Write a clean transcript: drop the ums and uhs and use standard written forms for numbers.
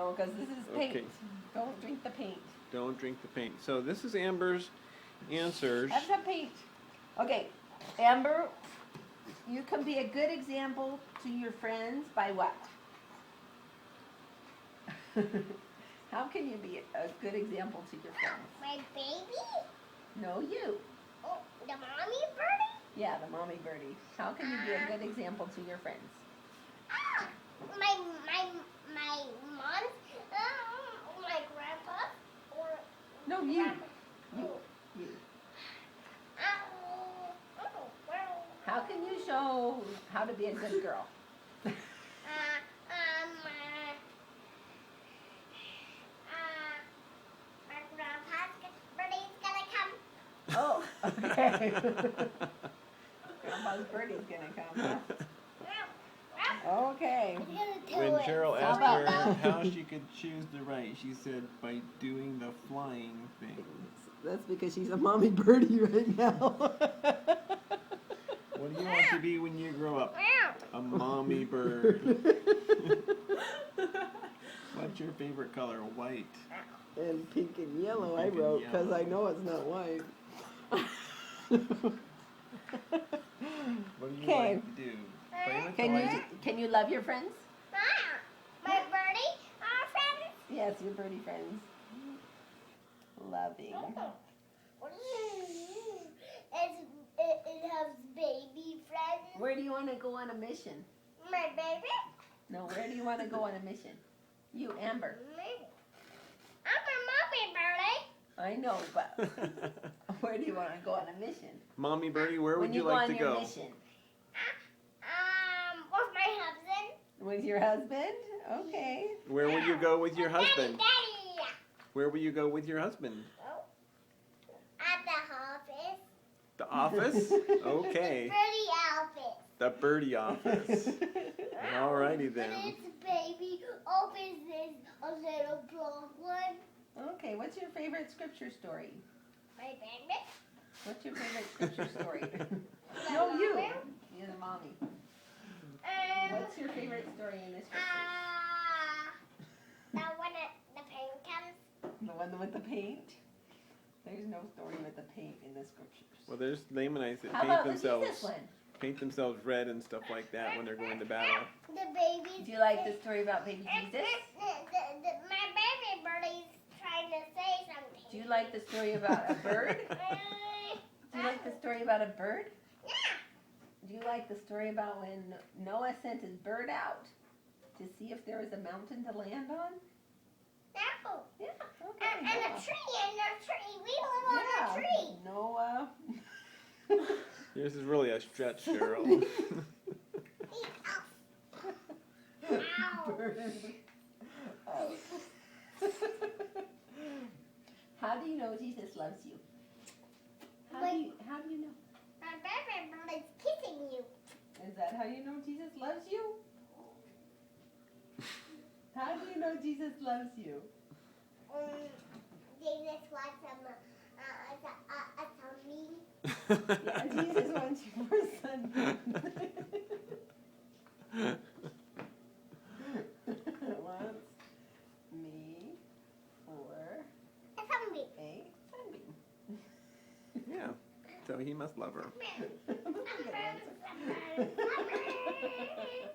No, because this is paint. Okay. Don't drink the paint. Don't drink the paint. So this is Amber's answers. Have some paint. Okay, Amber, you can be a good example to your friends by what? How can you be a good example to your friends? My baby? No, you. Oh, the mommy birdie? Yeah, the mommy birdie. How can you be a good example to your friends? My mom, my grandpa, or No, you. grandpa. You. Well, How can you show how to be a good girl? my grandpa's birdie's gonna come. Oh, okay. Grandpa's birdie's gonna come, huh? Okay. I'm gonna do When it. Cheryl How asked about- her how she could choose to write, she said by doing the flying thing. That's because she's a mommy birdie right now. What do you want to be when you grow up? Meow. A mommy bird. What's your favorite color? White. And pink and yellow, I Pink and wrote, because I yellow. know it's not white. What do you Okay. like to do? Play with toys? Can you love your friends? My birdie, our friends. Yes, your birdie friends. Loving. It has baby friends. Where do you want to go on a mission? My baby. No, where do you want to go on a mission? You, Amber. Me. I'm a mommy birdie. I know, but where do you want to go on a mission? Mommy birdie, where When would you like to go on your go? mission? With my husband. With your husband? Okay. Where will you go with your husband? Daddy. Where will you go with your husband? Oh. At the office. The office? Okay. Birdie office. The birdie office. Alrighty When then. its baby opens this a little blonde one. Okay, what's your favorite scripture story? My baby. What's your favorite scripture story? No, you. mommy. You're the mommy. What's What's your favorite story in the scripture? that when the pain comes. The one with the paint? There's no story with the paint in the scriptures. Well, there's Lamanites that How about paint the Jesus themselves one? red and stuff like that when they're going to battle. The baby. Do you like the story about baby Jesus? My baby birdie's trying to say something. Do you like the story about a bird? Do you like the story about a bird? Yeah. Do you like the story about when Noah sent his bird out to see if there was a mountain to land on? No. Yeah, okay. And a tree, and a tree. We live on a tree. Noah. Yours is really a stretch, Cheryl. Ow. Bird. Oh. How do you know Jesus loves you? How do you know? My baby bird is kissing you. Is that how you know Jesus loves you? How do you know Jesus loves you? Jesus wants me. Yeah, Jesus wants you for Sunday. Wants me for A sunbeam. a sunbeam. Yeah. So he must love her. Come here.